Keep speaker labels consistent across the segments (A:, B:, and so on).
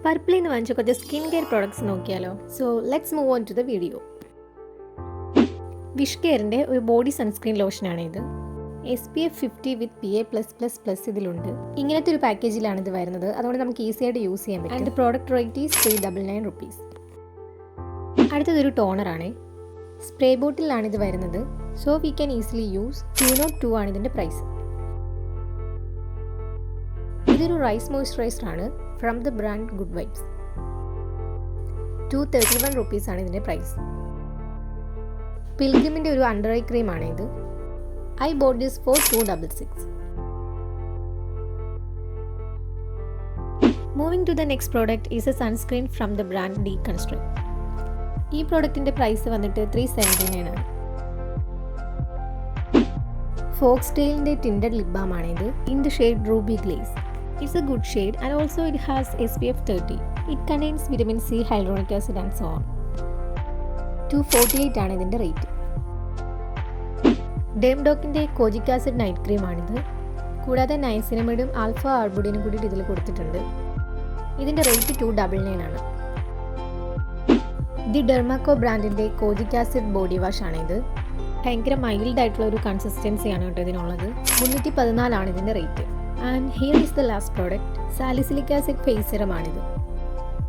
A: പർപ്പിളിൽ നിന്ന് വാങ്ങിച്ച കുറച്ച് സ്കിൻ കെയർ പ്രോഡക്ട്സ് നോക്കിയാലോ. So let's move on to the video. വിഷ് കെയറിൻ്റെ ഒരു ബോഡി സൺസ്ക്രീൻ ലോഷനാണ് ഇത്. SPF 50 വിത്ത് PA+++ ഇതിലുണ്ട്. ഇങ്ങനത്തെ ഒരു പാക്കേജിലാണ് ഇത് വരുന്നത്. അതുകൊണ്ട് നമുക്ക് ഈസി ആയിട്ട് യൂസ് ചെയ്യാൻ പറ്റും. And product rate is 399 rupees. അടുത്തതൊരു ടോണറാണ്. സ്പ്രേ ബോട്ടിലാണ് ഇത് വരുന്നത്. So we can easily use. 202 ആണ് ഇതിൻ്റെ പ്രൈസ്. ഇതൊരു റൈസ് മോയ്സ്ചറൈസർ ആണ് from the brand good vibes. 231 rupees ആണ് ഇതിൻ്റെ പ്രൈസ്. പിൽഗ്രിമിൻ്റെ ഒരു അണ്ടർ ഐ ക്രീമാണ് ഇത്. I bought this for 266. Moving to the next product is a sunscreen from the brand Deconstruct. ഈ പ്രോഡക്റ്റിൻ്റെ പ്രൈസ് വന്നിട്ട് 379 ആണ്. ഫോക്സ്ടെയിലിൻ്റെ ടിൻഡഡ് ലിപ് ബാം ആണിത്. In the shade Ruby glaze. It's a good shade and also it has SPF 30. It contains vitamin C, hyaluronic acid and so on. 248 ആണ് ഇതിൻ്റെ rate. ഡേംഡോക്കിൻ്റെ kojic acid night ക്രീമാണിത്. കൂടാതെ നൈസിനമിഡും alpha ആർബുഡിനും കൂടി ഇതിൽ കൊടുത്തിട്ടുണ്ട്. ഇതിൻ്റെ റേറ്റ് 299 ആണ്. ദി ഡെർമാക്കോ ബ്രാൻഡിൻ്റെ കോജിക് ആസിഡ് ബോഡി വാഷ് ആണിത്. ഭയങ്കര മൈൽഡ് ആയിട്ടുള്ള ഒരു കൺസിസ്റ്റൻസിയാണ് കേട്ടോ ഇതിനുള്ളത്. 314 ആണ് ഇതിൻ്റെ rate. And here is the last product. Salicylic acid face serum ആണിത്.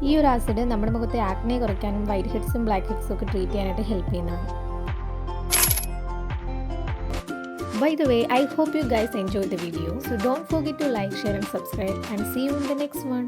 A: ഈ ഒരു ആസിഡ് നമ്മുടെ മുഖത്തെ ആക്നെ കുറയ്ക്കാനും വൈറ്റ് ഹെഡ്സും ബ്ലാക്ക് ഹെഡ്സും ഒക്കെ ട്രീറ്റ് ചെയ്യാനായിട്ട് ഹെൽപ്പ് ചെയ്യുന്നതാണ്. By the way, I hope you guys enjoyed the video. So don't forget to like, share and subscribe and see you in the next one.